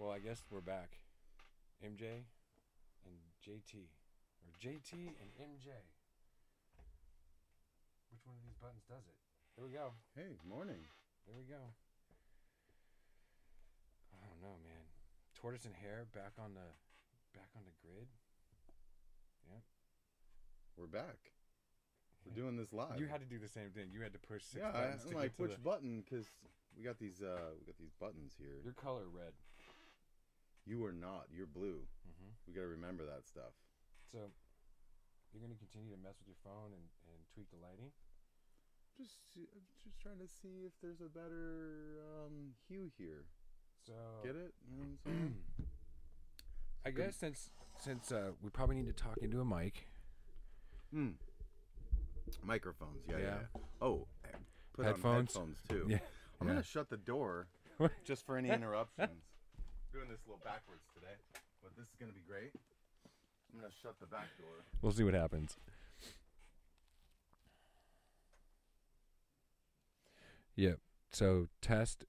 Well, I guess we're back. MJ and JT. Or JT and MJ. Which one of these buttons does it? There we go. Hey, morning. There we go. I don't know, man. Tortoise and Hare back on the grid. Yep. We're back. We're doing this live. You had to do the same thing. You had to push six yeah, buttons. I'm like, which button? Because we got these buttons here. Your color red. You are not. You're blue. Mm-hmm. We got to remember that stuff. So, you're going to continue to mess with your phone and tweak the lighting? Just trying to see if there's a better hue here. So get it? You know what I'm saying? I guess since we probably need to talk into a mic. Microphones, yeah. Oh, put headphones. On headphones too. Yeah. I'm gonna shut the door just for any interruptions. Doing this a little backwards today, but this is gonna be great. I'm gonna shut the back door. We'll see what happens. Yep. So test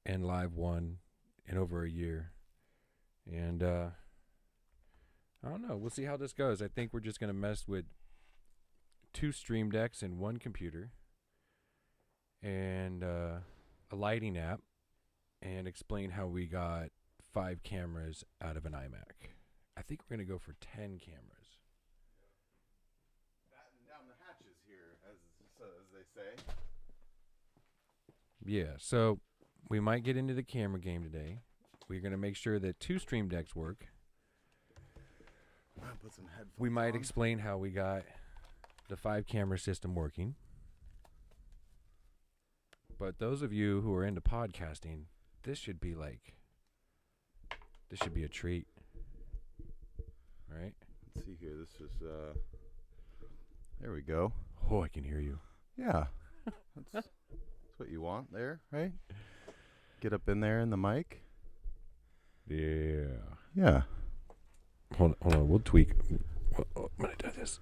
and live one in over a year, and I don't know. We'll see how this goes. I think we're just gonna mess with 2 Stream Decks and 1 computer, and a lighting app, and explain how we got 5 cameras out of an iMac. I think we're gonna go for 10 cameras. Batten down the hatches here, as they say. Yeah, so we might get into the camera game today. We're going to make sure that 2 Stream Decks work. I'll put some headphones We might on. explain how we got the 5 camera system working. But those of you who are into podcasting, this should be a treat. Right? Let's see here. This is there we go. Oh, I can hear you. Yeah. That's what you want there, right? Get up in there in the mic. Yeah. Yeah. Hold on. We'll tweak. I'm going to do this.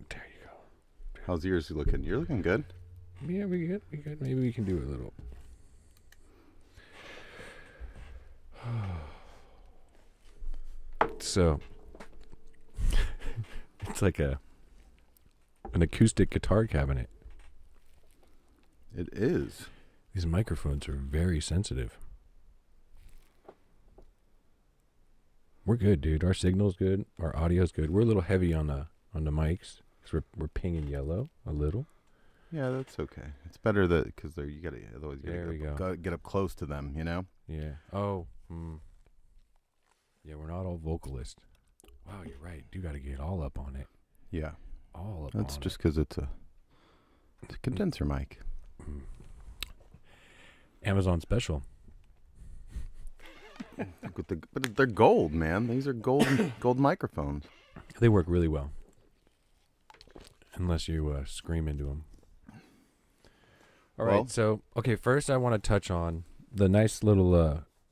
There you go. How's yours looking? You're looking good. Yeah, we good. Maybe we can do a little. So, it's like an acoustic guitar cabinet. It is. These microphones are very sensitive. We're good, dude. Our signal's good. Our audio's good. We're a little heavy on the mics because we're pinging yellow a little. Yeah, that's okay. It's better that because you gotta otherwise There get up close to them, you know. Yeah. Oh. Yeah, we're not all vocalists. Wow, you're right. You got to get all up on it. Yeah. All up. That's on just it. because it's a condenser mic. Amazon special. But they're gold, man. These are gold microphones. They work really well. Unless you scream into them. All right. So, okay, first I want to touch on the nice little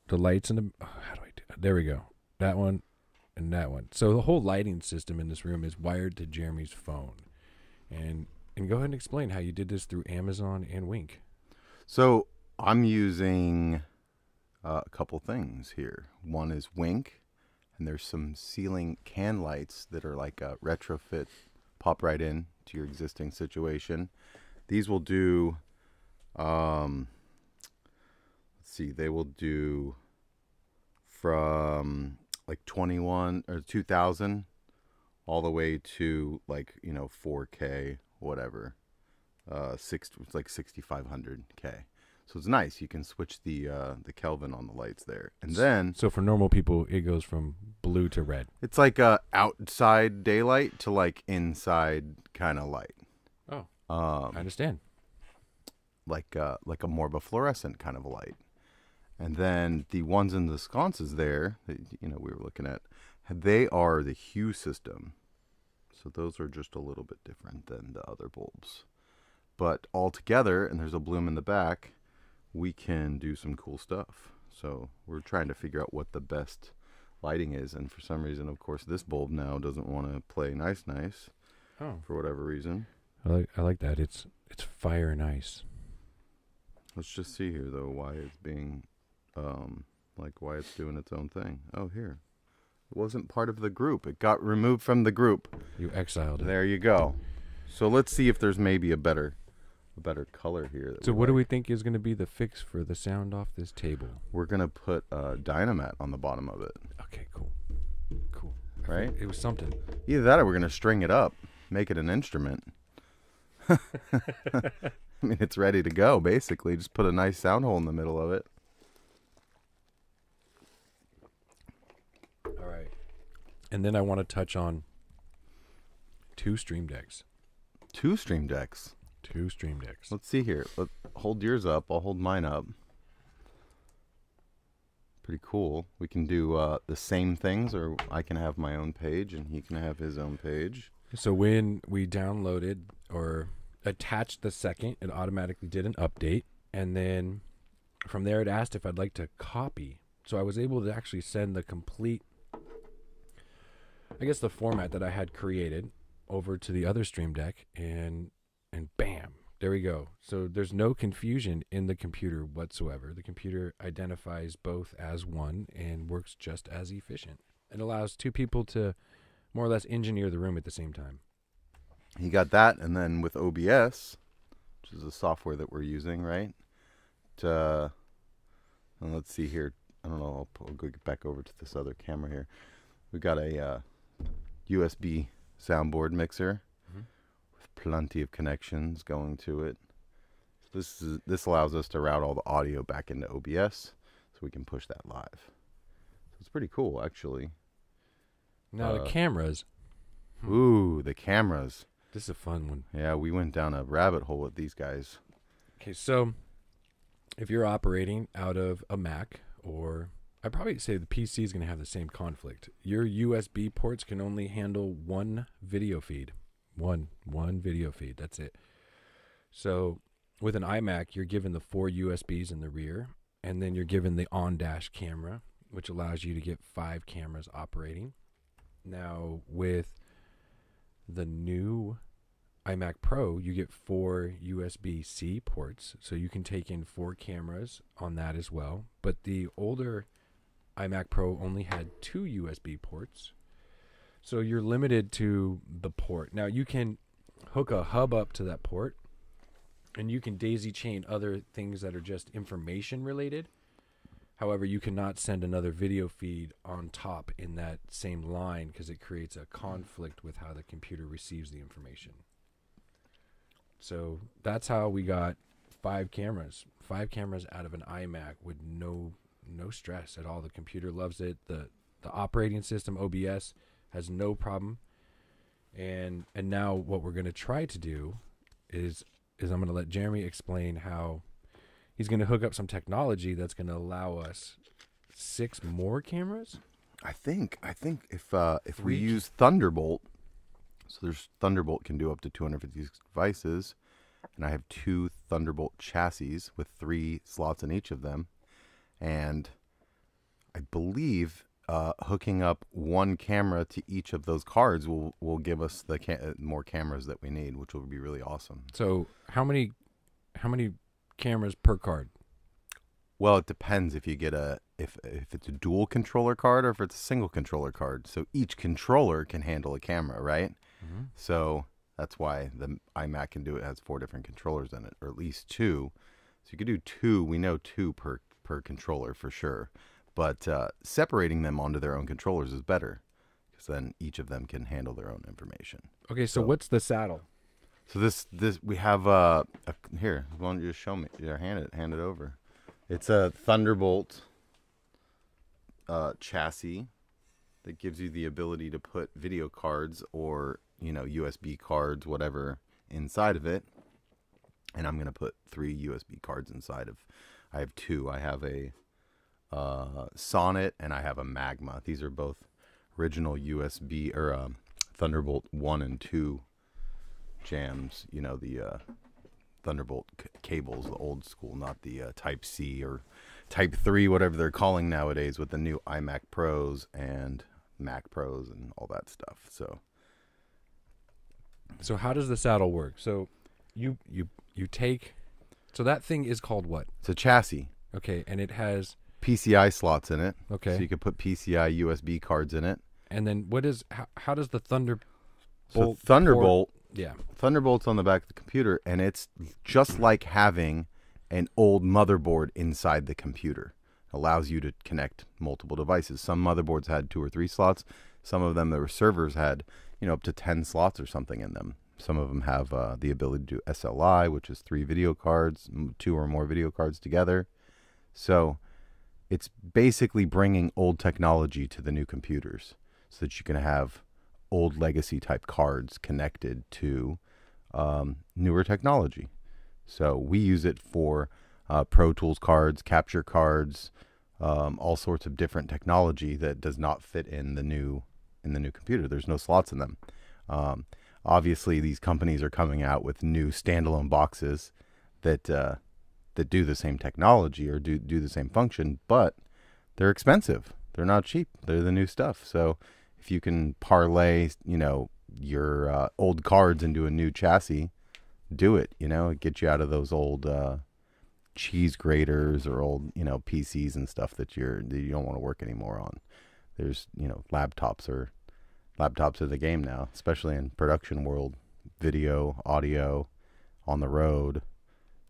the lights in the how do I do that? There we go. That one and that one. So the whole lighting system in this room is wired to Jeremy's phone. And go ahead and explain how you did this through Amazon and Wink. So I'm using a couple things here. One is Wink, and there's some ceiling can lights that are like a retrofit, pop right in to your existing situation. These will do, let's see, they will do from like 21 or 2000 all the way to like 4K whatever, it's like 6500K. So it's nice. You can switch the Kelvin on the lights there, and then so for normal people it goes from blue to red. it's like a outside daylight to like inside kind of light. Oh, I understand. Like a more of a fluorescent kind of a light. And then the ones in the sconces there that we were looking at, they are the hue system. So those are just a little bit different than the other bulbs. But all together, and there's a bloom in the back, we can do some cool stuff. So we're trying to figure out what the best lighting is. And for some reason, of course, this bulb now doesn't want to play nice. Oh, for whatever reason. I like that. It's fire and ice. Let's just see here though why it's being, like why it's doing its own thing. Oh, here. It wasn't part of the group. It got removed from the group. You exiled it. There you go. So let's see if there's maybe a better color here. So what do we think is going to be the fix for the sound off this table? We're gonna put Dynamat on the bottom of it. Okay, cool. Cool. Right? It was something. Either that or we're gonna string it up, make it an instrument. I mean, it's ready to go, basically. Just put a nice sound hole in the middle of it. All right. And then I want to touch on 2 Stream Decks. 2 Stream Decks. 2 Stream Decks. Let's see here. Hold yours up. I'll hold mine up. Pretty cool. We can do the same things, or I can have my own page and he can have his own page. So when we downloaded or attached the second, it automatically did an update. And then from there, it asked if I'd like to copy. So I was able to actually send the complete, I guess, the format that I had created over to the other Stream Deck, and bam, there we go. So there's no confusion in the computer whatsoever. The computer identifies both as one and works just as efficient. It allows 2 people to more or less engineer the room at the same time. He got that, and then with OBS, which is the software that we're using, right? And let's see here. I don't know. I'll go get back over to this other camera here. We got a USB soundboard mixer with plenty of connections going to it. This allows us to route all the audio back into OBS, so we can push that live. So it's pretty cool, actually. Now the cameras. Ooh, the cameras. This is a fun one. Yeah, we went down a rabbit hole with these guys. Okay, so if you're operating out of a Mac, or I'd probably say the PC is going to have the same conflict. Your USB ports can only handle one video feed. One video feed. That's it. So with an iMac, you're given the 4 USBs in the rear, and then you're given the on-dash camera, which allows you to get 5 cameras operating. Now with the new iMac Pro, you get 4 USB-C ports, so you can take in 4 cameras on that as well. But the older iMac Pro only had 2 USB ports, so you're limited to the port. Now you can hook a hub up to that port, and you can daisy chain other things that are just information related. However, you cannot send another video feed on top in that same line because it creates a conflict with how the computer receives the information. So that's how we got 5 cameras. 5 cameras out of an iMac with no stress at all. The computer loves it. The operating system, OBS, has no problem. And now what we're going to try to do is I'm going to let Jeremy explain how he's going to hook up some technology that's going to allow us 6 more cameras. I think if we use Thunderbolt, so there's Thunderbolt can do up to 250 devices, and I have 2 Thunderbolt chassis with 3 slots in each of them, and I believe hooking up 1 camera to each of those cards will give us the more cameras that we need, which will be really awesome. So how many cameras per card? Well, it depends if you get if it's a dual controller card or if it's a single controller card. So each controller can handle a camera, right? Mm-hmm. So that's why the iMac can do it. It has 4 different controllers in it, or at least 2. So you could do 2. We know 2 per controller for sure. But separating them onto their own controllers is better, because then each of them can handle their own information. Okay, so what's the saddle? So this we have here. Why don't you just show me? Yeah, hand it over. It's a Thunderbolt chassis that gives you the ability to put video cards or USB cards, whatever, inside of it. And I'm gonna put 3 USB cards inside of. I have 2. I have a Sonnet and I have a Magma. These are both original USB or Thunderbolt 1 and 2 jams. The Thunderbolt cables, the old school, not the Type C or Type 3, whatever they're calling nowadays, with the new iMac Pros and Mac Pros and all that stuff. So how does the saddle work? So you take So that thing is called what? It's a chassis. Okay, and it has PCI slots in it. Okay. So you could put PCI USB cards in it. And then how does the Thunderbolt So Thunderbolt, yeah. Thunderbolt's on the back of the computer, and it's just like having an old motherboard inside the computer. It allows you to connect multiple devices. Some motherboards had 2 or 3 slots. Some of them, their servers had, up to 10 slots or something in them. Some of them have the ability to do SLI, which is 3 video cards, 2 or more video cards together. So it's basically bringing old technology to the new computers so that you can have old legacy type cards connected to newer technology. So we use it for Pro Tools cards, capture cards, all sorts of different technology that does not fit in the new computer. There's no slots in them. Obviously, these companies are coming out with new standalone boxes that do the same technology or do the same function, but they're expensive. They're not cheap. They're the new stuff. So if you can parlay, your old cards into a new chassis, do it. Get you out of those old cheese graters or old PCs and stuff that you don't want to work anymore on. There's laptops are the game now, especially in production world. Video, audio, on the road,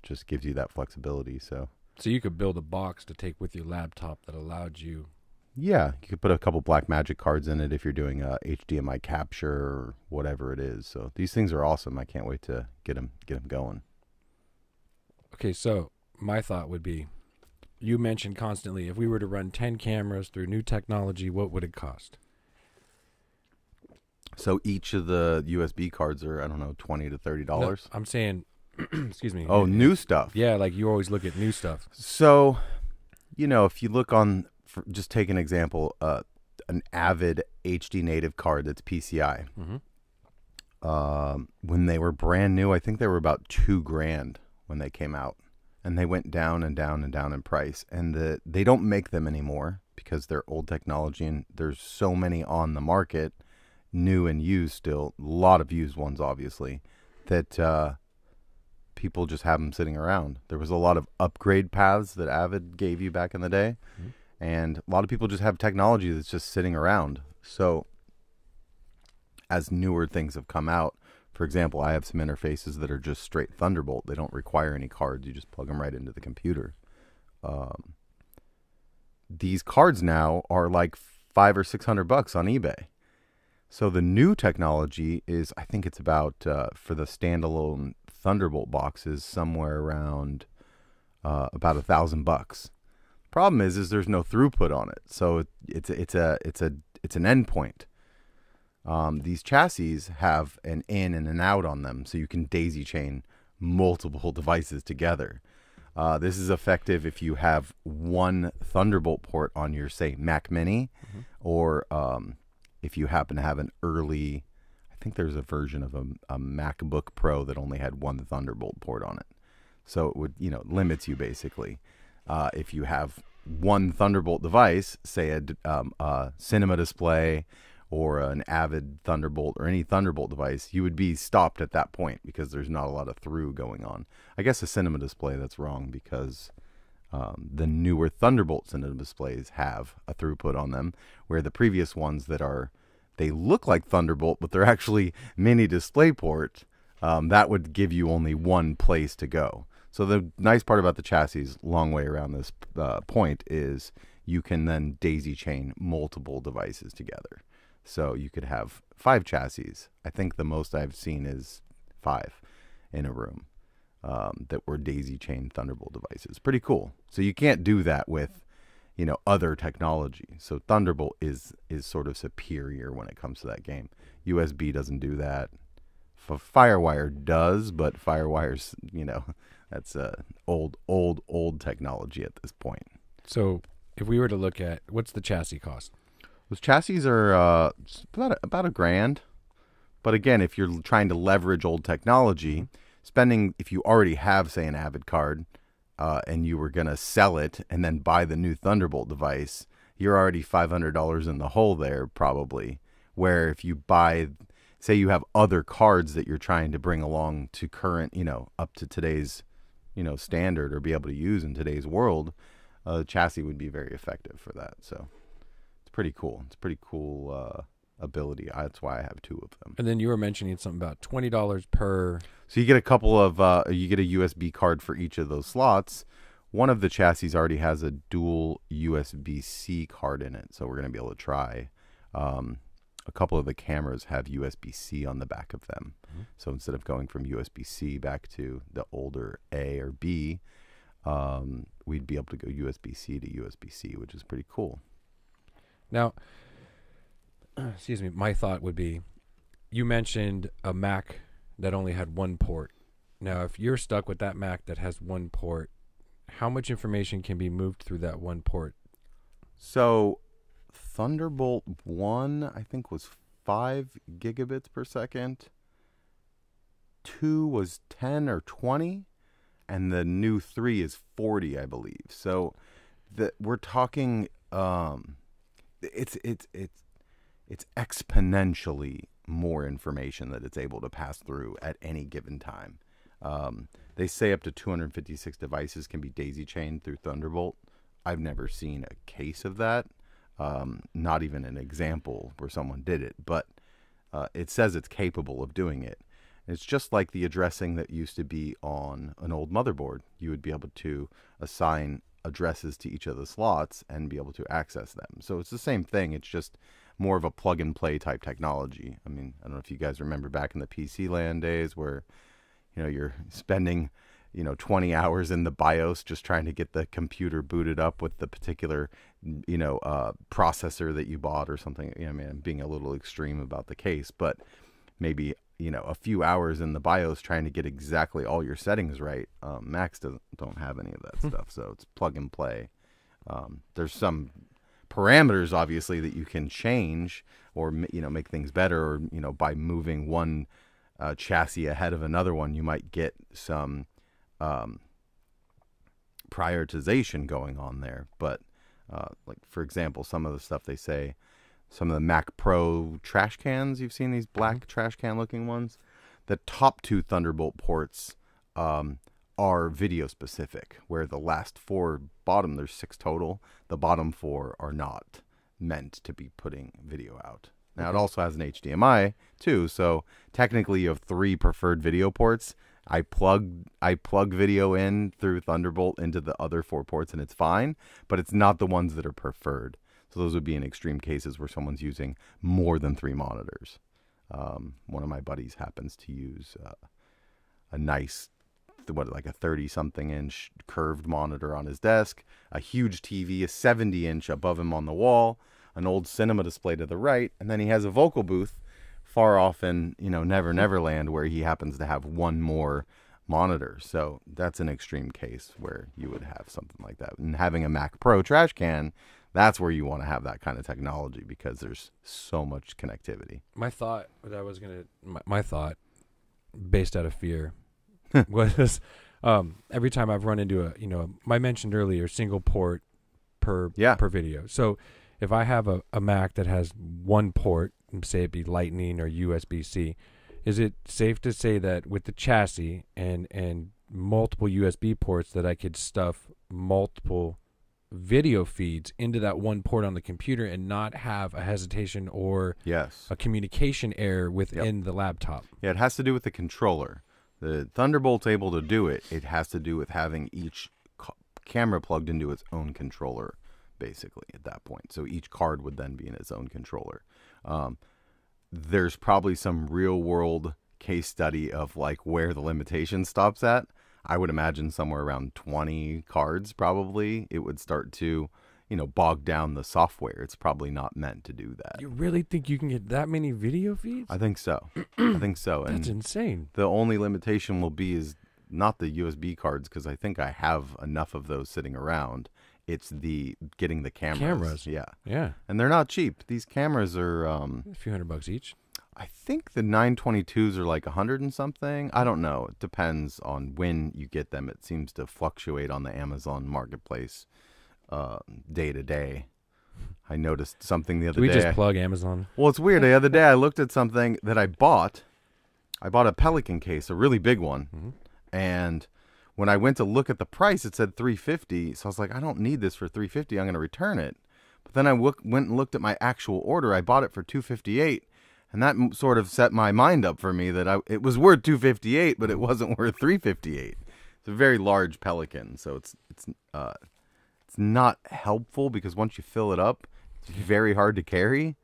just gives you that flexibility. So you could build a box to take with your laptop that allowed you. Yeah, you could put a couple Blackmagic cards in it if you're doing a HDMI capture or whatever it is. So these things are awesome. I can't wait to get them going. Okay, so my thought would be, you mentioned constantly, if we were to run 10 cameras through new technology, what would it cost? So each of the USB cards are, I don't know, $20 to $30. No, I'm saying, excuse me. Oh, new stuff. Yeah, like you always look at new stuff. So, if you look on, just take an example, an Avid HD native card that's PCI. Mm-hmm. When they were brand new, I think they were about $2,000 when they came out. And they went down and down and down in price. And they don't make them anymore because they're old technology and there's so many on the market, new and used still, a lot of used ones obviously, that people just have them sitting around. There was a lot of upgrade paths that Avid gave you back in the day. Mm-hmm. And a lot of people just have technology that's just sitting around. So as newer things have come out, for example, I have some interfaces that are just straight Thunderbolt. They don't require any cards. You just plug them right into the computer. These cards now are like $500 or $600 on eBay. So the new technology is, I think it's about, for the standalone Thunderbolt boxes, somewhere around about $1,000. Problem is there's no throughput on it. So it's an endpoint. These chassis have an in and an out on them, so you can daisy chain multiple devices together. This is effective if you have one Thunderbolt port on your, say, Mac Mini, mm-hmm. or if you happen to have an early, I think there's a version of a MacBook Pro that only had one Thunderbolt port on it. So it would, limits you basically. If you have one Thunderbolt device, say a cinema display, or an Avid Thunderbolt or any Thunderbolt device, you would be stopped at that point because there's not a lot of through going on. I guess a cinema display, that's wrong because the newer Thunderbolt cinema displays have a throughput on them, where the previous ones they look like Thunderbolt, but they're actually mini DisplayPort, that would give you only one place to go. So the nice part about the chassis, long way around this point, is you can then daisy chain multiple devices together. So you could have 5 chassis. I think the most I've seen is 5 in a room that were daisy chain Thunderbolt devices. Pretty cool. So you can't do that with, other technology. So Thunderbolt is sort of superior when it comes to that game. USB doesn't do that. Firewire does, but Firewire's, that's old technology at this point. So if we were to look at, what's the chassis cost? Those chassis are about $1,000, but again, if you're trying to leverage old technology, spending, if you already have, say, an Avid card, and you were going to sell it and then buy the new Thunderbolt device, you're already $500 in the hole there probably. Where if you buy, say, you have other cards that you're trying to bring along to current, up to today's standard or be able to use in today's world, the chassis would be very effective for that. So it's pretty cool. It's a pretty cool ability. That's why I have 2 of them. And then you were mentioning something about $20 per. So you get a couple of you get a USB card for each of those slots. One of the chassis already has a dual USB-C card in it, so we're going to be able to try. A couple of the cameras have USB-C on the back of them. Mm-hmm. So instead of going from USB-C back to the older A or B, we'd be able to go USB-C to USB-C, which is pretty cool. Now, excuse me, my thought would be, you mentioned a Mac that only had one port. Now, if you're stuck with that Mac that has one port, how much information can be moved through that one port? So Thunderbolt 1, I think, was 5 gigabits per second. 2 was 10 or 20. And the new 3 is 40, I believe. So we're talking, it's exponentially more information that it's able to pass through at any given time. They say up to 256 devices can be daisy-chained through Thunderbolt. I've never seen a case of that. Not even an example where someone did it, but it says it's capable of doing it. It's just like the addressing that used to be on an old motherboard. You would be able to assign addresses to each of the slots and be able to access them. So it's the same thing. It's just more of a plug-and-play type technology. I mean, I don't know if you guys remember back in the PC land days where you're spending 20 hours in the BIOS just trying to get the computer booted up with the particular processor that you bought or something. I mean, I'm being a little extreme about the case, but maybe a few hours in the BIOS trying to get exactly all your settings right. Macs don't have any of that stuff, so it's plug and play. There's some parameters obviously that you can change or make things better, or by moving one chassis ahead of another one, you might get some prioritization going on there. But like, for example, some of the stuff they say, some of the Mac Pro trash cans, you've seen these black trash can looking ones, the top 2 Thunderbolt ports are video specific, where the last 4 bottom, there's 6 total, the bottom 4 are not meant to be putting video out. Now, It also has an HDMI too, so technically you have 3 preferred video ports. I plug video in through Thunderbolt into the other 4 ports, and it's fine, but it's not the ones that are preferred. So those would be in extreme cases where someone's using more than 3 monitors. One of my buddies happens to use a nice, like a 30-something inch curved monitor on his desk, a huge TV, a 70-inch above him on the wall, an old cinema display to the right, and then he has a vocal booth far off in Never Never Land where he happens to have one more monitor. So that's an extreme case where you would have something like that. And having a Mac Pro trash can, that's where you want to have that kind of technology because there's so much connectivity. My thought, based out of fear, was every time I've run into I mentioned earlier, single port per video. So if I have a Mac that has one port, say it be Lightning or USB-C, is it safe to say that with the chassis and multiple USB ports that I could stuff multiple video feeds into that one port on the computer and not have a hesitation or a communication error within the laptop? Yeah, it has to do with the controller. The Thunderbolt's able to do it. It has to do with having each camera plugged into its own controller, basically, at that point. So each card would then be in its own controller. There's probably some real world case study of like where the limitation stops at. I would imagine somewhere around 20 cards probably it would start to bog down the software. It's probably not meant to do that. You really think you can get that many video feeds? I think so. That's insane. The only limitation will be is not the USB cards, because I think I have enough of those sitting around. It's the getting the cameras. Yeah. And they're not cheap. These cameras are a few $100 each. I think the 922s are like 100 and something. I don't know. It depends on when you get them. It seems to fluctuate on the Amazon marketplace day to day. I noticed something the other day. We just plug Amazon. Well, it's weird. The other day I looked at something that I bought. I bought a Pelican case, a really big one. Mm-hmm. And when I went to look at the price, it said $350. So I was like, I don't need this for $350. I'm going to return it. But then I went and looked at my actual order. I bought it for $258, and that sort of set my mind up for me that it was worth $258, but it wasn't worth $358. It's a very large Pelican, so it's not helpful because once you fill it up, it's very hard to carry.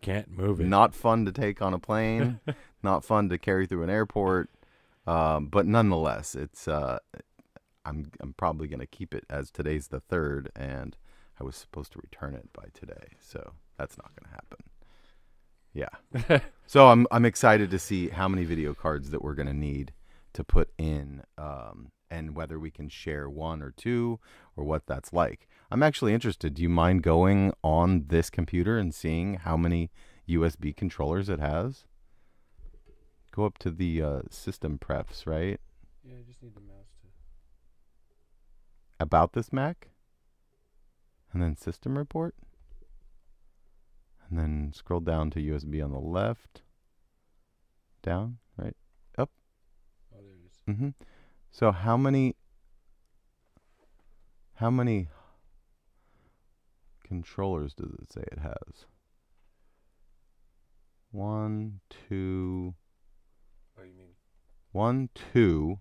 Can't move it. Not fun to take on a plane. Not fun to carry through an airport. But nonetheless, it's I'm probably going to keep it as today's the 3rd, and I was supposed to return it by today, so that's not going to happen. Yeah. So I'm excited to see how many video cards that we're going to need to put in, and whether we can share 1 or 2 or what that's like. I'm actually interested. Do you mind going on this computer and seeing how many USB controllers it has? Go up to the system prefs, right? Yeah, I just need the mouse to. About this Mac? And then system report? And then scroll down to USB on the left. Down, right? Up. Oh, there it is. Mm-hmm. So how many controllers does it say it has? 1, 2. Oh, you mean 1, 2,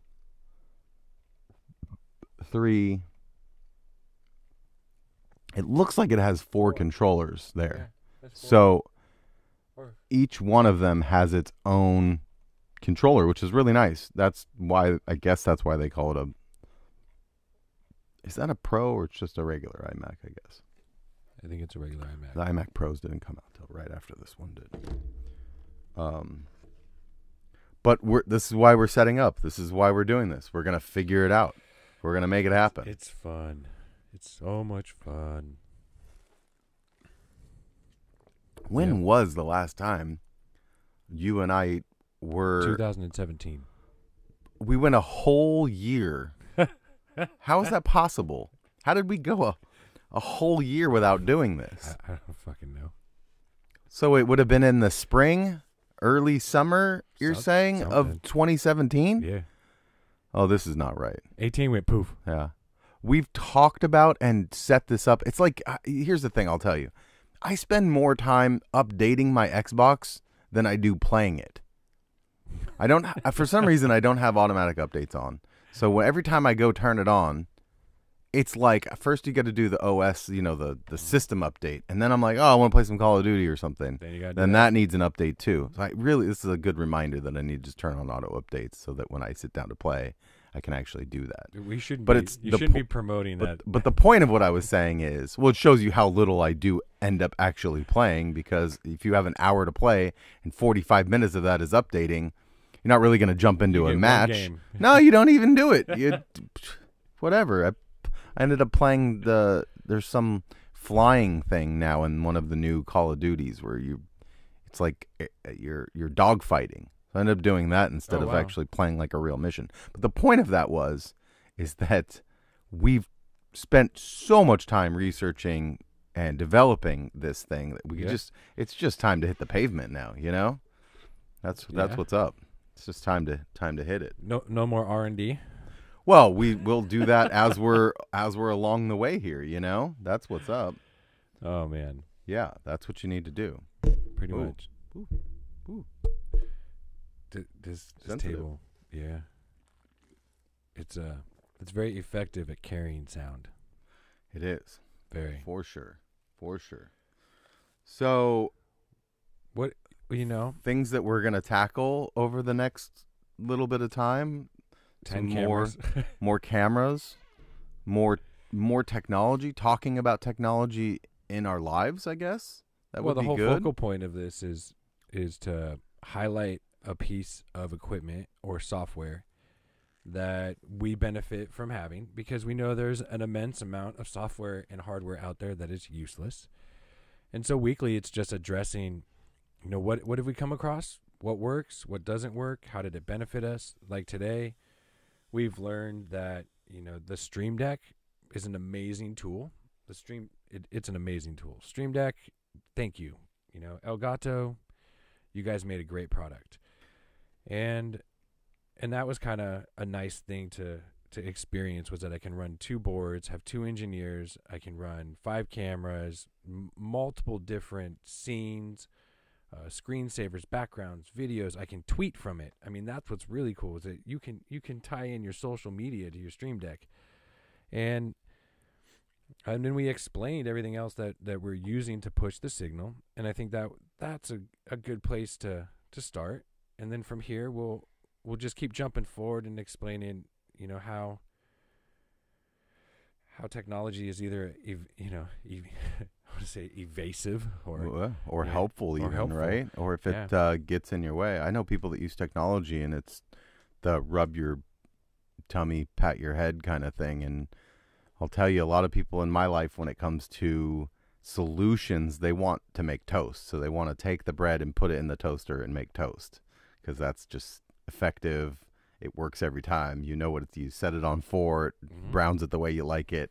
3. It looks like it has 4 controllers there. Yeah, that's 4. So 4. each one of them has its own controller, which is really nice. That's why, I guess that's why they call it a. Is that a Pro or it's just a regular iMac, I guess? I think it's a regular iMac. The iMac Pros didn't come out till right after this one did. But this is why we're setting up. This is why we're doing this. We're going to figure it out. We're going to make it happen. It's fun. It's so much fun. When was the last time you and I were... 2017. We went a whole year. How is that possible? How did we go a whole year without doing this? I don't fucking know. So it would have been in the spring, early summer, you're saying, of 2017? Yeah. Oh, this is not right. 18 went poof. Yeah. We've talked about and set this up. It's like, here's the thing I'll tell you. I spend more time updating my Xbox than I do playing it. I don't, for some reason, I don't have automatic updates on. So every time I go turn it on, it's like, first you got to do the OS, the system update. And then I'm like, oh, I want to play some Call of Duty or something. Then that needs an update too. So this is a good reminder that I need to just turn on auto updates so that when I sit down to play, I can actually do that. We shouldn't. But you shouldn't be promoting that. But the point of what I was saying is, well, it shows you how little I do end up actually playing, because if you have an hour to play and 45 minutes of that is updating, you're not really going to jump into a match. No, you don't even do it. Whatever. I ended up playing there's some flying thing now in one of the new Call of Duties where it's like you're dogfighting. So I ended up doing that instead of actually playing like a real mission. But the point of that is that we've spent so much time researching and developing this thing that it's just time to hit the pavement now, That's what's up. It's just time to hit it. No more R&D. Well, we will do that as we're along the way here, That's what's up. Oh man. Yeah, that's what you need to do. Pretty much. Ooh. This table, yeah. It's very effective at carrying sound. It is. Very. For sure. So, what things that we're gonna tackle over the next little bit of time. 10 cameras. more cameras, more technology. Talking about technology in our lives, I guess that would be good. Well, the whole focal point of this is to highlight a piece of equipment or software that we benefit from having, because we know there's an immense amount of software and hardware out there that is useless. And so weekly, it's just addressing, what have we come across? What works? What doesn't work? How did it benefit us? Like today, we've learned that, the Stream Deck is an amazing tool. It's an amazing tool. Stream Deck, thank you. Elgato, you guys made a great product. And and that was kind of a nice thing to experience, was that I can run 2 boards, have 2 engineers, I can run 5 cameras, multiple different scenes, screensavers, backgrounds, videos. I can tweet from it. I mean, that's what's really cool, is that you can tie in your social media to your Stream Deck, and then we explained everything else that we're using to push the signal, and I think that's a good place to start, and then from here we'll just keep jumping forward and explaining, how technology is either I want to say evasive or helpful, even, helpful. right? Or if it gets in your way. I know people that use technology and it's the rub your tummy, pat your head kind of thing. And I'll tell you, a lot of people in my life, when it comes to solutions, they want to make toast. So they want to take the bread and put it in the toaster and make toast, because that's just effective. It works every time. You know what it's, you set it on 4, it browns it the way you like it.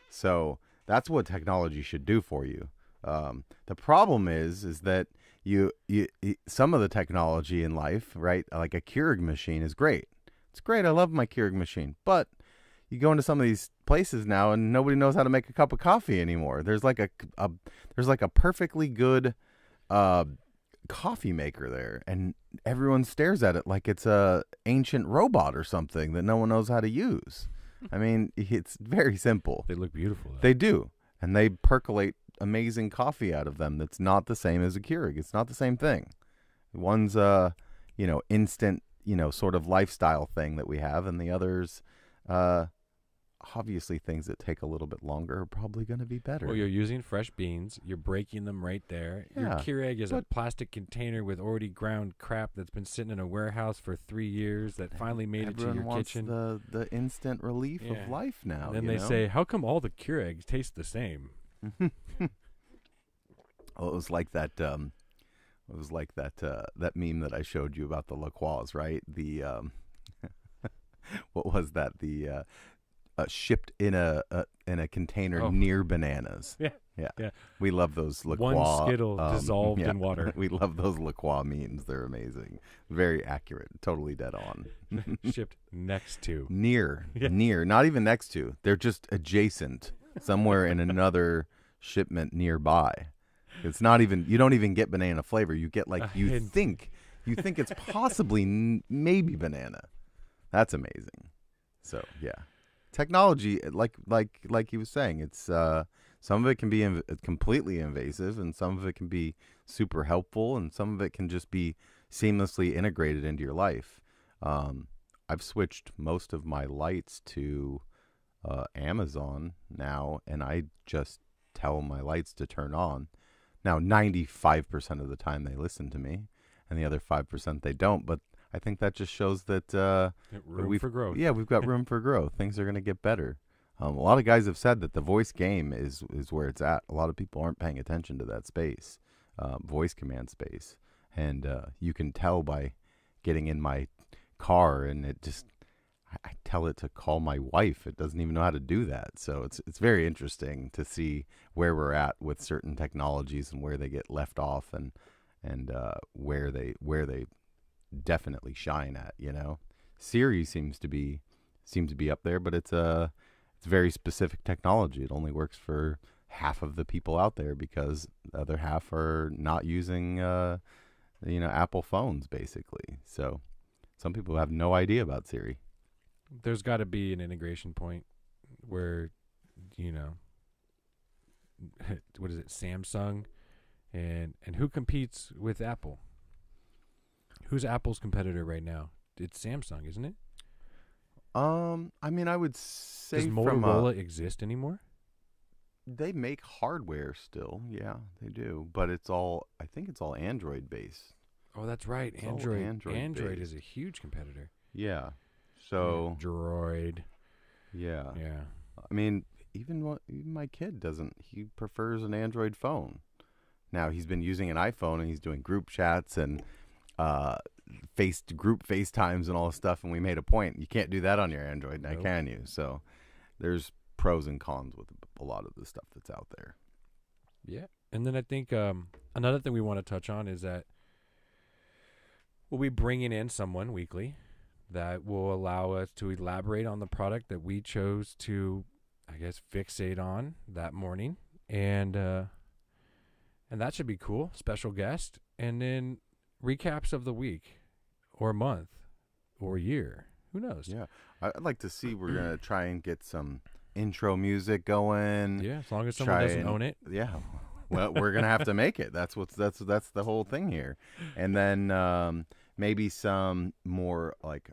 So that's what technology should do for you. The problem is that you some of the technology in life, right? Like a Keurig machine is great. It's great. I love my Keurig machine. But you go into some of these places now and nobody knows how to make a cup of coffee anymore. There's like a perfectly good coffee maker there, and everyone stares at it like it's a ancient robot or something that no one knows how to use. I mean, it's very simple. They look beautiful, though. They do, and they percolate amazing coffee out of them. That's not the same as a Keurig. It's not the same thing. One's instant, sort of lifestyle thing that we have, and the other's obviously things that take a little bit longer are probably going to be better. Well, you're using fresh beans. You're breaking them right there. Yeah, your Keurig is a plastic container with already ground crap that's been sitting in a warehouse for 3 years that finally made it to your kitchen. The instant relief of life now. And then they say, how come all the Keurigs taste the same? Well, it was like that. That meme that I showed you about the La Croix, right? The what was that? The shipped in a container near bananas. Yeah. We love those La Croix. One Skittle dissolved in water. We love those La Croix memes. They're amazing. Very accurate. Totally dead on. Shipped next to. Near. Not even next to. They're just adjacent. Somewhere in another shipment nearby. It's not even. You don't even get banana flavor. You get you think it's possibly maybe banana. That's amazing. So yeah. Technology, like he was saying, it's some of it can be completely invasive, and some of it can be super helpful, and some of it can just be seamlessly integrated into your life. I've switched most of my lights to Amazon now, and I just tell my lights to turn on. Now, 95% of the time they listen to me, and the other 5% they don't, but I think that just shows that room for growth. Yeah, we've got room for growth. Things are going to get better. A lot of guys have said that the voice game is where it's at. A lot of people aren't paying attention to that space, voice command space. And you can tell by getting in my car, and I tell it to call my wife. It doesn't even know how to do that. So it's very interesting to see where we're at with certain technologies and where they get left off, and where they definitely shine at. Siri seems to be up there, but it's very specific technology. It only works for half of the people out there, because the other half are not using Apple phones, basically. So some people have no idea about Siri. There's got to be an integration point where what is it, Samsung and who competes with Apple? Who's Apple's competitor right now? It's Samsung, isn't it? I mean, I would say, does Motorola exist anymore? They make hardware still, yeah, they do, but I think it's all Android based. Oh, that's right, Android is a huge competitor. Yeah, so Droid. Yeah. I mean, even my kid doesn't. He prefers an Android phone. Now he's been using an iPhone, and he's doing group chats and group FaceTimes and all this stuff, and we made a point. You can't do that on your Android now, can you? So there's pros and cons with a lot of the stuff that's out there. Yeah. And then I think another thing we want to touch on is that we'll be bringing in someone weekly that will allow us to elaborate on the product that we chose to, I guess, fixate on that morning. And that should be cool. Special guest. And then recaps of the week or month or year. Who knows? Yeah. I'd like to see, we're going to try and get some intro music going. Yeah, as long as someone doesn't own it. Yeah. Well, we're going to have to make it. That's the whole thing here. And then maybe some more like,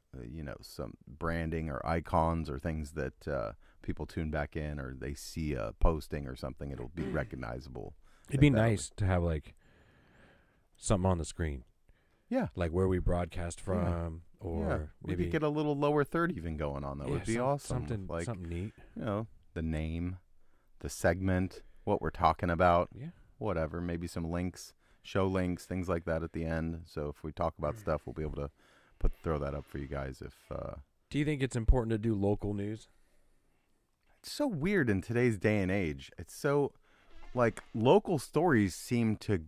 some branding or icons or things that people tune back in, or they see a posting or something. It'll be recognizable. It'd be nice to have like something on the screen. Yeah. Like where we broadcast from, or maybe get a little lower third even going on. That would be awesome. Something neat. The name, the segment, what we're talking about. Yeah. Whatever. Maybe some links, show links, things like that at the end. So if we talk about stuff, we'll be able to throw that up for you guys. Do you think it's important to do local news? It's so weird in today's day and age. It's so like local stories seem to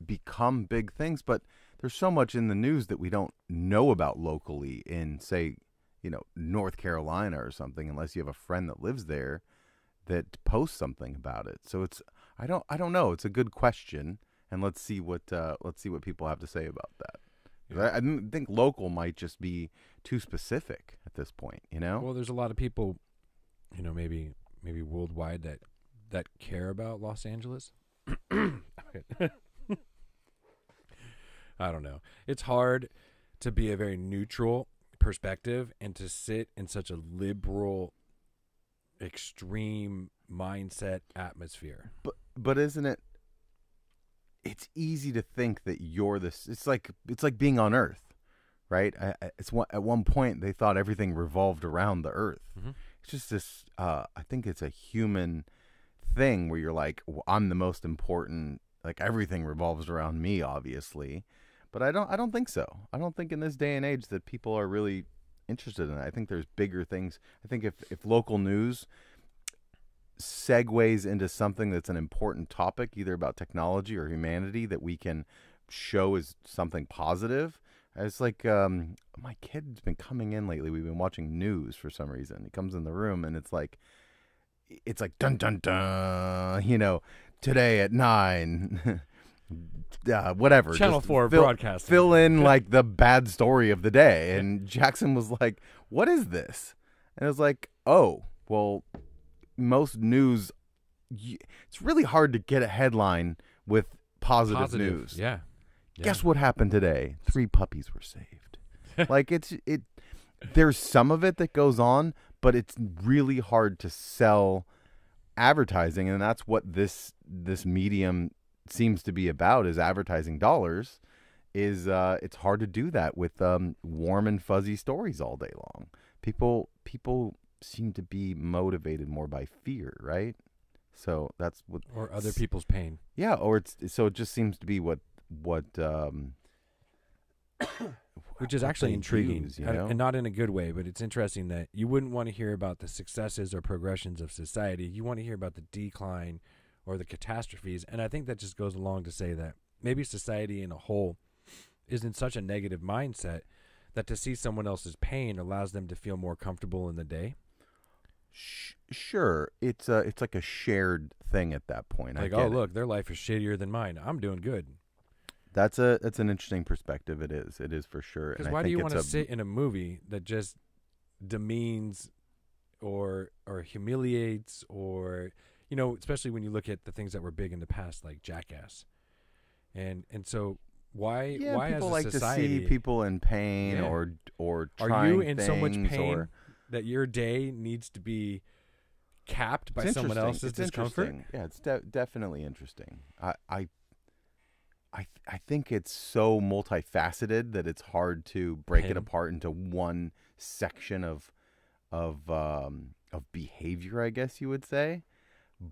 become big things, but there's so much in the news that we don't know about locally in, say, North Carolina or something, unless you have a friend that lives there that posts something about it. So I don't know. It's a good question, and let's see what people have to say about that. Yeah. I think local might just be too specific at this point. Well, there's a lot of people, maybe worldwide that care about Los Angeles. I don't know. It's hard to be a very neutral perspective and to sit in such a liberal, extreme mindset atmosphere. But isn't it? It's easy to think that you're this. It's like being on Earth, right? At one point they thought everything revolved around the Earth. Mm-hmm. It's just this. I think it's a human thing where you're like, well, I'm the most important. Like everything revolves around me, obviously. But I don't think so. I don't think in this day and age that people are really interested in it. I think there's bigger things. I think if local news segues into something that's an important topic, either about technology or humanity, that we can show as something positive. It's like my kid's been coming in lately. We've been watching news for some reason. He comes in the room and it's like dun dun dun. Today at 9. Whatever. Channel 4 broadcasting. Fill in like the bad story of the day. And Jackson was like, what is this? And I was like, oh, well, most news, it's really hard to get a headline with positive news. Yeah. Guess what happened today? 3 puppies were saved. Like there's some of it that goes on, but it's really hard to sell advertising. And that's what this medium seems to be about, is advertising dollars. It's hard to do that with warm and fuzzy stories all day long. People seem to be motivated more by fear, right? So that's what, or other people's pain. Yeah, or it just seems to be what which is actually intriguing, and not in a good way, but it's interesting that you wouldn't want to hear about the successes or progressions of society. You want to hear about the decline or the catastrophes. And I think that just goes along to say that maybe society in a whole is in such a negative mindset that to see someone else's pain allows them to feel more comfortable in the day. Sure. It's like a shared thing at that point. Like, oh, look, their life is shittier than mine. I'm doing good. That's an interesting perspective. It is for sure. Because why do you want to sit in a movie that just demeans or humiliates or... especially when you look at the things that were big in the past, like Jackass, and so why people as a like society, to see people in pain or trying are you in so much things pain that your day needs to be capped by someone else's discomfort? Yeah, it's definitely interesting. I think it's so multifaceted that it's hard to break it apart into one section of behavior, I guess you would say.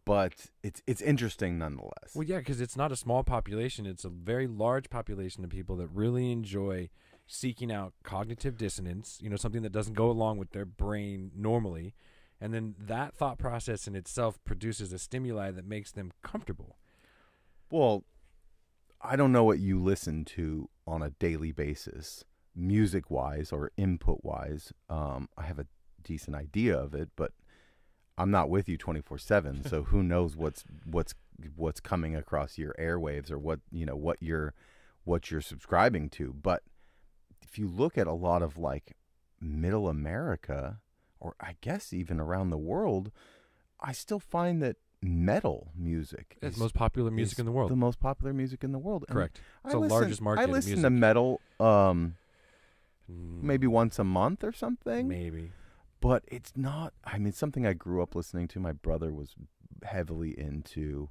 But it's interesting nonetheless. Well, yeah, because it's not a small population. It's a very large population of people that really enjoy seeking out cognitive dissonance, something that doesn't go along with their brain normally. And then that thought process in itself produces a stimuli that makes them comfortable. Well, I don't know what you listen to on a daily basis, music wise or input wise. I have a decent idea of it, but I'm not with you 24/7, so who knows what's coming across your airwaves or what you're subscribing to. But if you look at a lot of like middle America, or I guess even around the world, I still find that metal music It's the most popular music in the world. The most popular music in the world. Correct. It's the largest market I of listen music. to metal maybe once a month or something. Maybe. But it's not, I mean, something I grew up listening to. My brother was heavily into.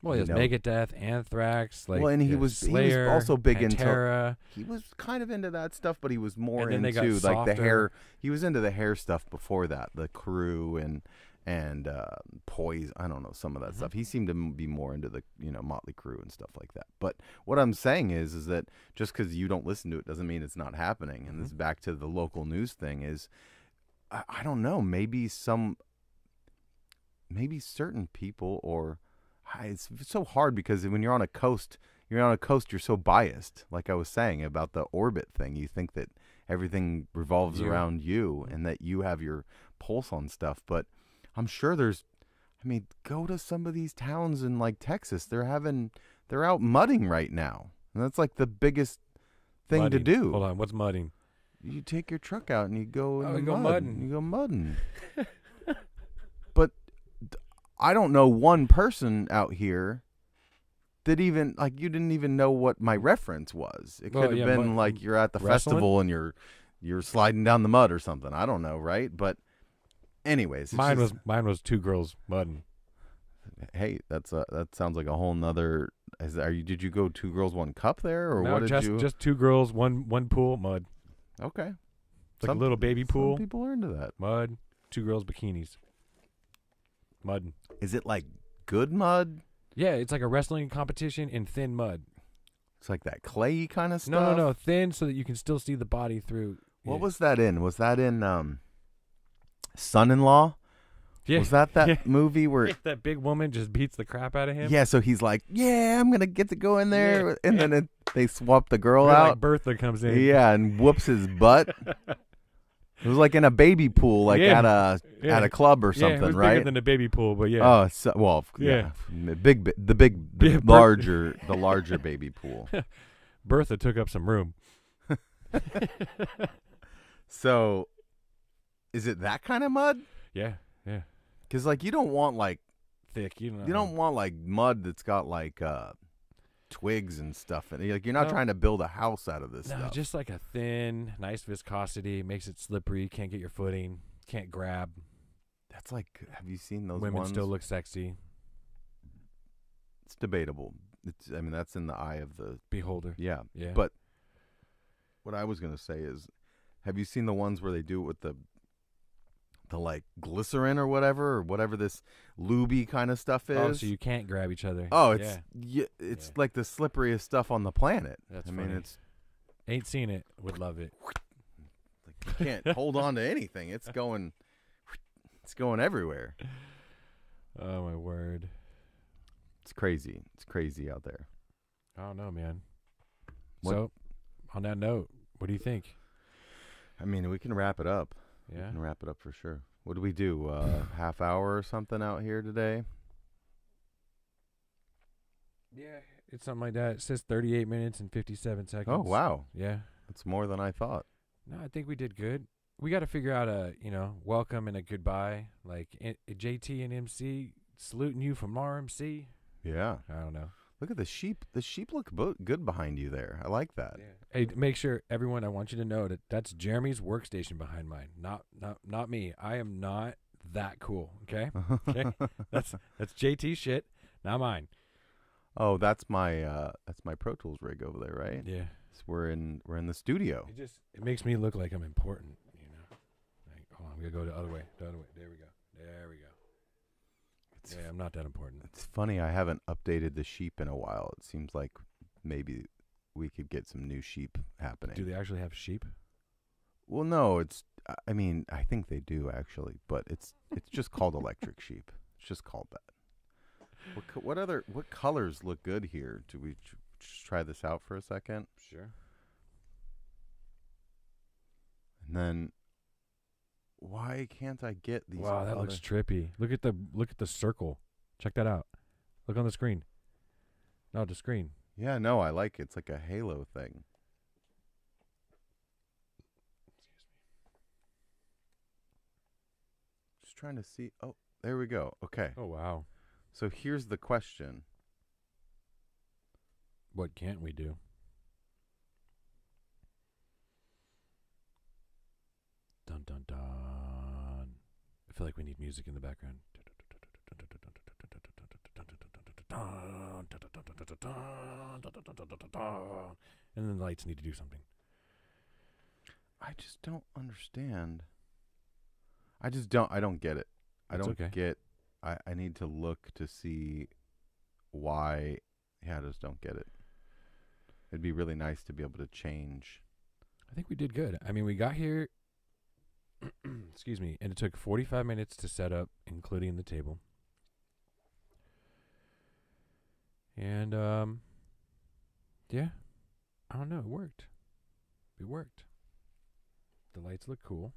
Well, he has Megadeth, Anthrax, like and he was Slayer, also big Pantera. into. He was kind of into that stuff, but he was more And then they got into like the softer. hair. He was into the hair stuff before that, the Crew and Poison. I don't know, some of that stuff. He seemed to be more into the Motley Crue and stuff like that. But what I'm saying is that just because you don't listen to it doesn't mean it's not happening. And this is back to the local news thing. Is I don't know, maybe certain people, or it's so hard because when you're on a coast, you're so biased. Like I was saying about the orbit thing, you think that everything revolves around you and that you have your pulse on stuff. But I'm sure go to some of these towns in like Texas. They're out mudding right now, and that's like the biggest thing to do. Hold on, what's mudding? You take your truck out and you go in the go mud. mudding. You go mudding. But I don't know one person out here that even like you didn't even know what my reference was. It could have been like you're at the festival and you're sliding down the mud or something. I don't know, right? But anyways, mine was two girls mudding. Hey, that sounds like a whole nother. Did you go two girls one cup there, or No, what did you? Just two girls, one pool, mud. Okay. It's like a little baby pool. Some people are into that. Mud, two girls bikinis. Mud. Is it like good mud? Yeah, it's like a wrestling competition in thin mud. It's like that clayey kind of stuff? No, thin so that you can still see the body through. What was that in? Was that in Son-in-Law? Yeah. Was that movie where that big woman just beats the crap out of him? Yeah, so he's like, "Yeah, I'm gonna get to go in there," and then they swap the girl Or out. like Bertha comes in. Yeah, and whoops his butt. It was like in a baby pool, like at a club or something, it was right? Bigger than a baby pool, but yeah. Oh, the larger baby pool. Bertha took up some room. So, is it that kind of mud? Yeah. Because like you don't want like thick, you don't want like mud that's got like twigs and stuff, and like you're not trying to build a house out of this stuff. Just like a thin, nice viscosity, makes it slippery. Can't get your footing, can't grab. That's like, have you seen those women ones? still look sexy? It's debatable. That's in the eye of the beholder. Yeah. Yeah. But what I was gonna say is, have you seen the ones where they do it with the like glycerin or whatever this lubey kind of stuff is? Oh, so you can't grab each other. Oh, it's like the slipperiest stuff on the planet. That's funny. Ain't seen it. Would love it. Like you can't hold on to anything. It's going everywhere. Oh my word. It's crazy. It's crazy out there. I don't know, man. So, on that note, what do you think? We can wrap it up. Yeah. We can wrap it up for sure. What do we do? Half hour or something out here today? Yeah, it's something like that. It says 38 minutes and 57 seconds. Oh, wow. Yeah. That's more than I thought. No, I think we did good. We got to figure out a, welcome and a goodbye. Like JT and MC saluting you from RMC. Yeah. I don't know. Look at the sheep. The sheep look good behind you there. I like that. Yeah. Hey, make sure everyone. I want you to know that's Jeremy's workstation behind mine. Not me. I am not that cool. Okay. Okay. That's JT shit. Not mine. Oh, that's my Pro Tools rig over there, right? Yeah. So we're in the studio. It makes me look like I'm important. Like, hold on, I'm gonna go the other way. There we go. Yeah, I'm not that important. It's funny. I haven't updated the sheep in a while. It seems like maybe we could get some new sheep happening. Do they actually have sheep? Well, no. I think they do actually, but it's just called electric sheep. It's just called that. What colors look good here? Do we just try this out for a second? Sure. And then why can't I get these? Wow, that looks trippy. Look at the circle. Check that out. Look on the screen. No, the screen. Yeah, no, I like it. It's like a halo thing. Just trying to see. Oh, there we go. Okay. Oh, wow. So here's the question. What can't we do? Dun, dun, dun. I feel like we need music in the background. And then the lights need to do something. I just don't understand. I don't get it. I It's don't okay. get. I need to look to see why. Yeah, I just don't get it. It'd be really nice to be able to change. I think we did good. I mean, we got here, excuse me, and it took 45 minutes to set up, including the table. And, yeah, I don't know. It worked. It worked. The lights look cool.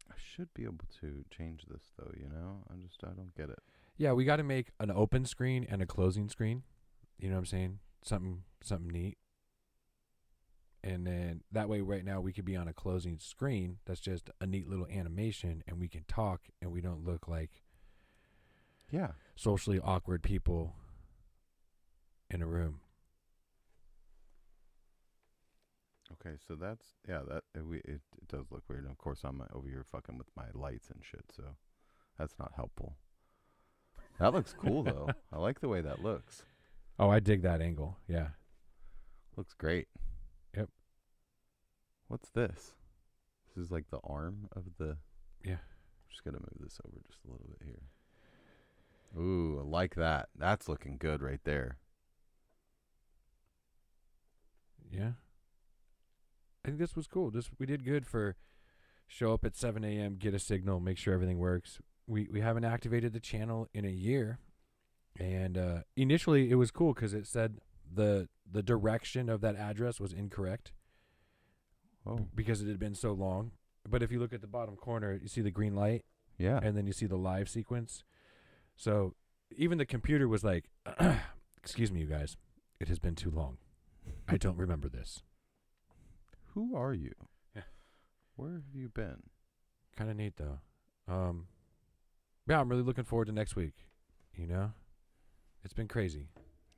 I should be able to change this, though, you know? I don't get it. Yeah, we got to make an open screen and a closing screen. You know what I'm saying? Something neat. And then that way right now we could be on a closing screen. That's just a neat little animation and we can talk and we don't look like socially awkward people in a room. Okay, so that's it does look weird. And of course, I'm over here fucking with my lights and shit, so that's not helpful. That looks cool though. I like the way that looks. Oh, I dig that angle. Yeah. Looks great. Yep. What's this? This is like the arm of the. Yeah. Just gotta move this over just a little bit here. Ooh, I like that. That's looking good right there. Yeah. I think this was cool. We did good for show up at 7 a.m., get a signal, make sure everything works. We haven't activated the channel in a year. And initially it was cool because it said the direction of that address was incorrect. Oh. Because it had been so long. But if you look at the bottom corner, you see the green light. Yeah. And then you see the live sequence. So even the computer was like, excuse me, you guys. It has been too long. I don't remember this. Who are you? Yeah. Where have you been? Kind of neat, though. Yeah, I'm really looking forward to next week. You know? It's been crazy.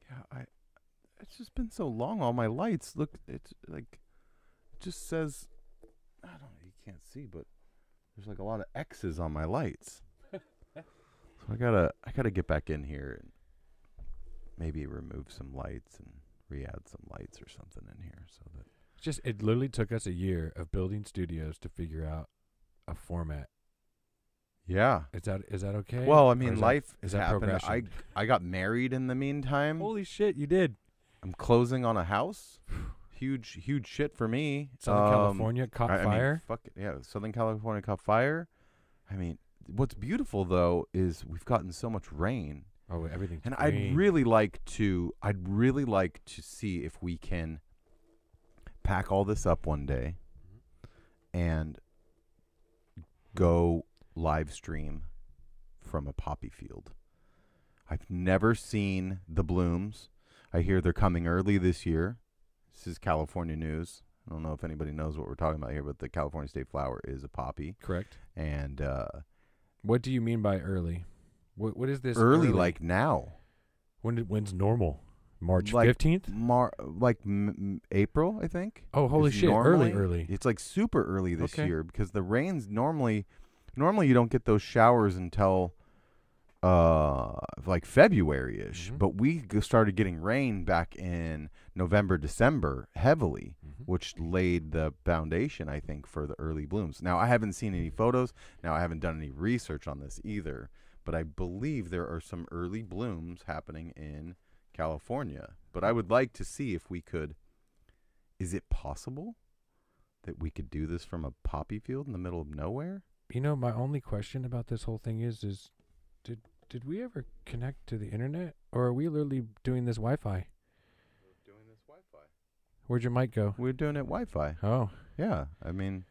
Yeah, it's just been so long. All my lights look. It's like it just says. I don't know. You can't see, but there's like a lot of X's on my lights. So I gotta get back in here and maybe remove some lights and re-add some lights or something in here so that. It literally took us a year of building studios to figure out a format. Yeah. Is that okay? Well, I mean, life is has that happened. progression? I got married in the meantime. Holy shit, you did. I'm closing on a house. Huge shit for me. Southern California caught fire. I mean, fuck it. Yeah, Southern California caught fire. I mean, what's beautiful though is we've gotten so much rain. Oh, everything's and green. I'd really like to see if we can pack all this up one day and go live stream from a poppy field. I've never seen the blooms. I hear they're coming early this year. This is California news. I don't know if anybody knows what we're talking about here, but the California state flower is a poppy. Correct. And what do you mean by early? What is this? Early like now. When's normal? March like 15th? April, I think. Oh, holy shit. Early. It's like super early this Okay. year because the rains normally you don't get those showers until like February-ish. Mhm. But we started getting rain back in November, December heavily, which laid the foundation, I think, for the early blooms. Now, I haven't seen any photos. Now, I haven't done any research on this either. But I believe there are some early blooms happening in California. But I would like to see if we could. Is it possible that we could do this from a poppy field in the middle of nowhere? You know, my only question about this whole thing is did we ever connect to the internet, or are we literally doing this Wi-Fi? We're doing this Wi-Fi. Where'd your mic go? We're doing it Wi-Fi. Oh, Yeah, I mean,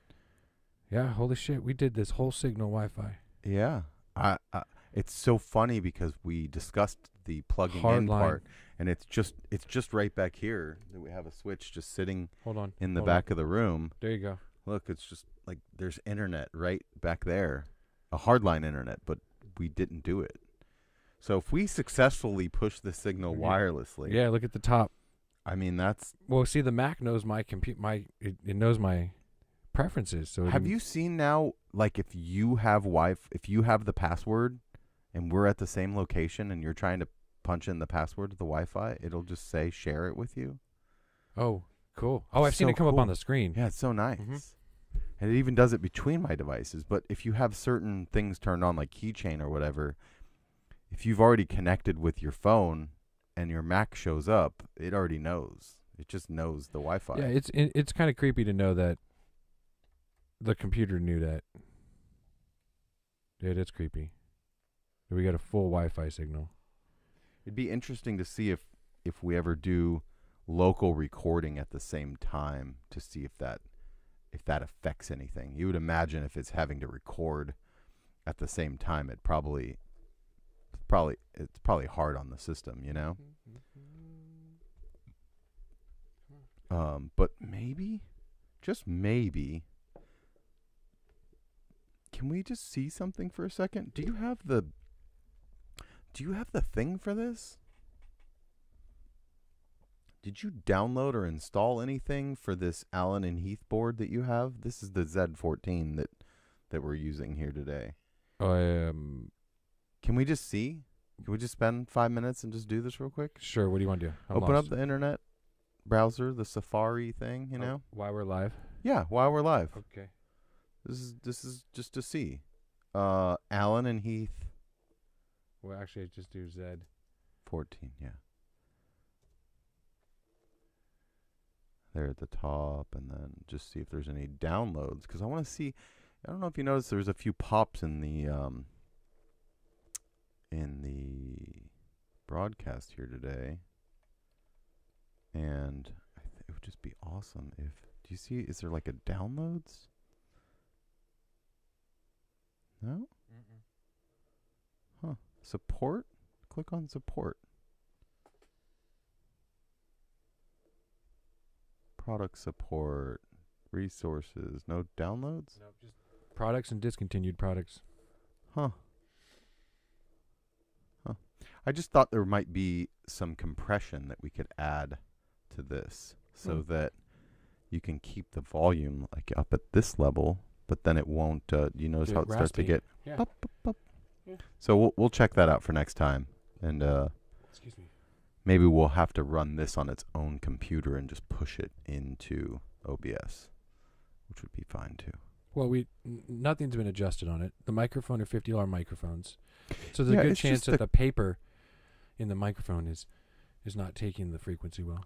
Yeah, holy shit. We did this whole signal Wi-Fi. Yeah. It's so funny because we discussed the plugging in part, and it's just right back here that we have a switch just sitting in the back of the room. There you go. Look, it's just like there's internet right back there, a hardline internet, but we didn't do it. So if we successfully push the signal wirelessly, yeah, look at the top. I mean, that's see, the Mac knows my it knows my preferences. So have you seen now, like if you have if you have the password and we're at the same location and you're trying to punch in the password to the Wi-Fi, it'll just say share it with you. Oh, cool. Oh, I've seen it come up on the screen. Yeah, it's so nice. And it even does it between my devices. But if you have certain things turned on, like keychain or whatever, if you've already connected with your phone and your Mac shows up, it already knows. It just knows the Wi-Fi. Yeah, it's kind of creepy to know that the computer knew that. Dude, it's creepy. We got a full Wi-Fi signal. It'd be interesting to see if we ever do local recording at the same time to see if that affects anything. You would imagine if it's having to record at the same time, it's probably hard on the system, you know? But maybe, just maybe, can we just see something for a second? Do you have the thing for this? Did you download or install anything for this Allen and Heath board that you have? This is the Z14 that we're using here today. Can we just see? Can we just spend 5 minutes and just do this real quick? Sure. What do you want to do? Open up the internet browser, the Safari thing, you know? While we're live? Yeah, while we're live. Okay. This is just to see. Allen and Heath. Well, actually, I just do Z14, yeah. There at the top, and then just see if there's any downloads, because I want to see. I don't know if you noticed, there's a few pops in the broadcast here today, and it would just be awesome if. Do you see? Is there like a downloads? No. Huh. Support. Click on support. Product support, resources, no downloads? No, just products and discontinued products. Huh. I just thought there might be some compression that we could add to this so that you can keep the volume like up at this level, but then it won't, you notice how it starts to get pop, pop, pop. Yeah. So we'll check that out for next time. And excuse me. Maybe we'll have to run this on its own computer and just push it into OBS, which would be fine too. Well, nothing's been adjusted on it. The microphone are $50 microphones, so there's a good chance that the paper in the microphone is not taking the frequency well.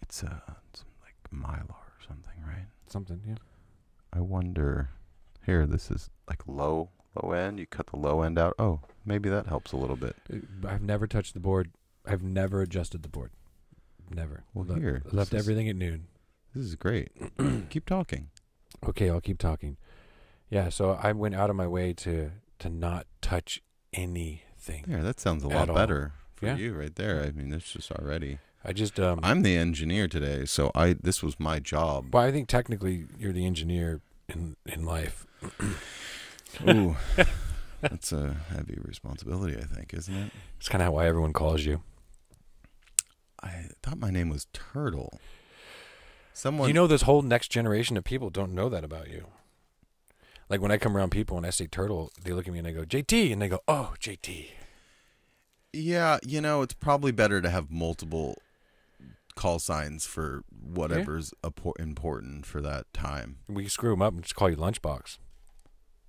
It's like Mylar or something, right? Something, yeah. I wonder. Here, this is like low end. You cut the low end out. Oh, maybe that helps a little bit. I've never touched the board. I've never adjusted the board. Never. Well, here. Left everything at noon. This is great. Keep talking. Okay, I'll keep talking. Yeah, so I went out of my way to not touch anything. Yeah, that sounds a lot better for you right there. I mean, it's just already. I just I'm the engineer today, so this was my job. Well, I think technically you're the engineer in life. Ooh. That's a heavy responsibility, I think, isn't it? It's kind of why everyone calls you. I thought my name was Turtle. Someone, you know, this whole next generation of people don't know that about you. Like when I come around people and I say Turtle, they look at me and they go, JT, and they go, oh, JT. Yeah, you know, it's probably better to have multiple call signs for whatever's important for that time. We screw them up and just call you Lunchbox.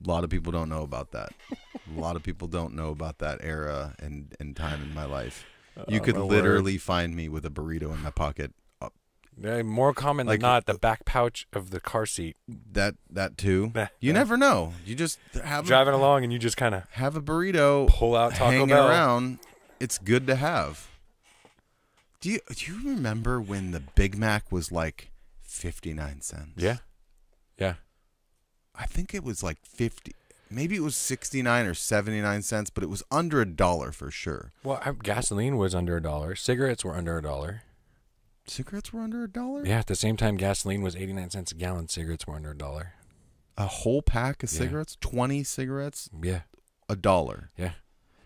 A lot of people don't know about that. A lot of people don't know about that era and time in my life. You could literally find me with a burrito in my pocket. Yeah, more common than not, the back pouch of the car seat. That too. You never know. You just have driving along and you just kind of have a burrito, pull out Taco hanging Bell around. It's good to have. Do you remember when the Big Mac was like 59 cents? Yeah. Yeah. I think it was like 50. Maybe it was 69 or 79 cents, but it was under $1 for sure. Well, gasoline was under $1. Cigarettes were under $1. Cigarettes were under $1? Yeah, at the same time, gasoline was 89 cents a gallon. Cigarettes were under $1. A whole pack of Yeah. cigarettes? 20 cigarettes? Yeah. $1. Yeah.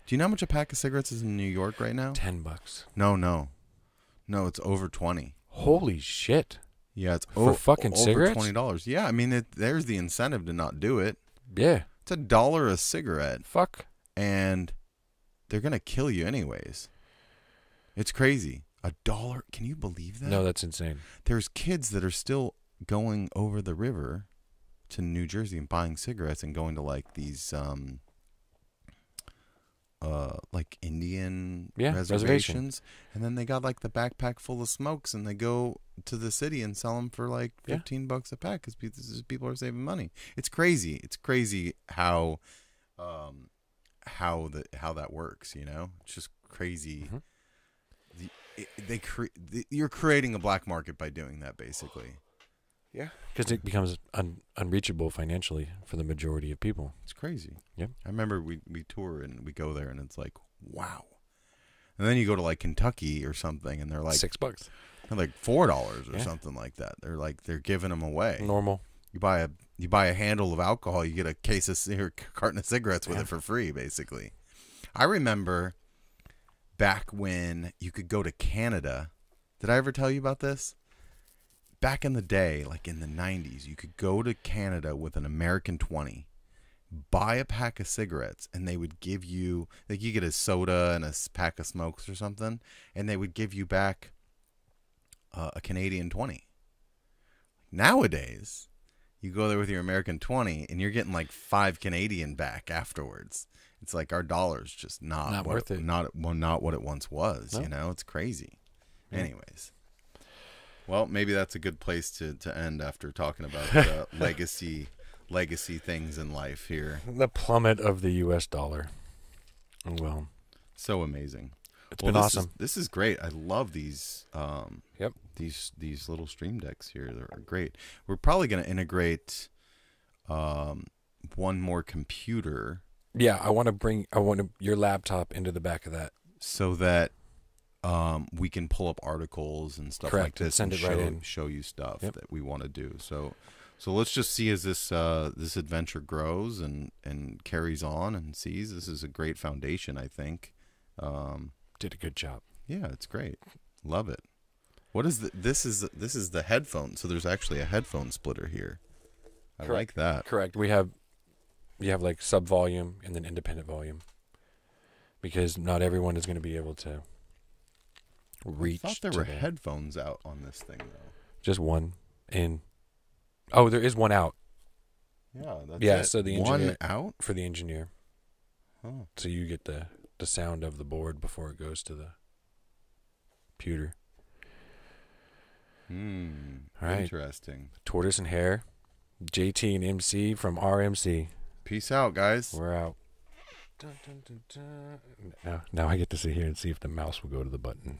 Do you know how much a pack of cigarettes is in New York right now? $10. No, it's over 20. Holy shit. Yeah, it's For fucking over cigarettes? $20. Yeah, I mean, there's the incentive to not do it. Yeah. It's $1 a cigarette, Fuck. and they're gonna kill you anyways. It's crazy. $1? Can you believe that? No, that's insane. There's kids that are still going over the river to New Jersey and buying cigarettes and going to like these like Indian reservations, and then they got like the backpack full of smokes, and they go to the city and sell them for like $15 a pack because people are saving money. It's crazy. It's crazy how that works. You know, it's just crazy. Mm-hmm. You're creating a black market by doing that, basically. Yeah, because it becomes unreachable financially for the majority of people. It's crazy. Yeah, I remember we tour and we go there and it's like, wow. And then you go to like Kentucky or something and they're like $6. They're like $4 or something like that. They're giving them away. Normal. You buy a handle of alcohol, you get a case of or carton of cigarettes with it for free, basically. I remember back when you could go to Canada. Did I ever tell you about this? Back in the day, like in the 90s, you could go to Canada with an American 20, buy a pack of cigarettes, and they would give you, like you get a soda and a pack of smokes or something, and they would give you back a Canadian 20. Nowadays, you go there with your American 20, and you're getting like 5 Canadian back afterwards. It's like our dollar's just not worth it. Not what it once was. No. You know, it's crazy. Yeah. Anyways. Well, maybe that's a good place to end after talking about legacy things in life here. The plummet of the U.S. dollar. Well, so amazing. It's been awesome. This is great. I love these. Yep. These little stream decks here. They're great. We're probably going to integrate one more computer. Yeah, I want your laptop into the back of that so that we can pull up articles and stuff like this. Send it right in. Show you stuff that we want to do. So let's just see as this adventure grows and carries on and sees. This is a great foundation, I think. Did a good job. Yeah, it's great. Love it. What is this is the headphone. So there's actually a headphone splitter here. I like that. Correct. You have like sub volume and then independent volume, because not everyone is going to be able to reach. I thought there were headphones out on this thing though. Just one in. Oh, there is one out. Yeah, that's yeah. it. So the engineer, one out for the engineer. Oh. So you get the sound of the board before it goes to the computer. All right. Interesting. Tortoise and Hare, JT and MC from RMC. Peace out, guys. We're out. Dun, dun, dun, dun. Now I get to sit here and see if the mouse will go to the button.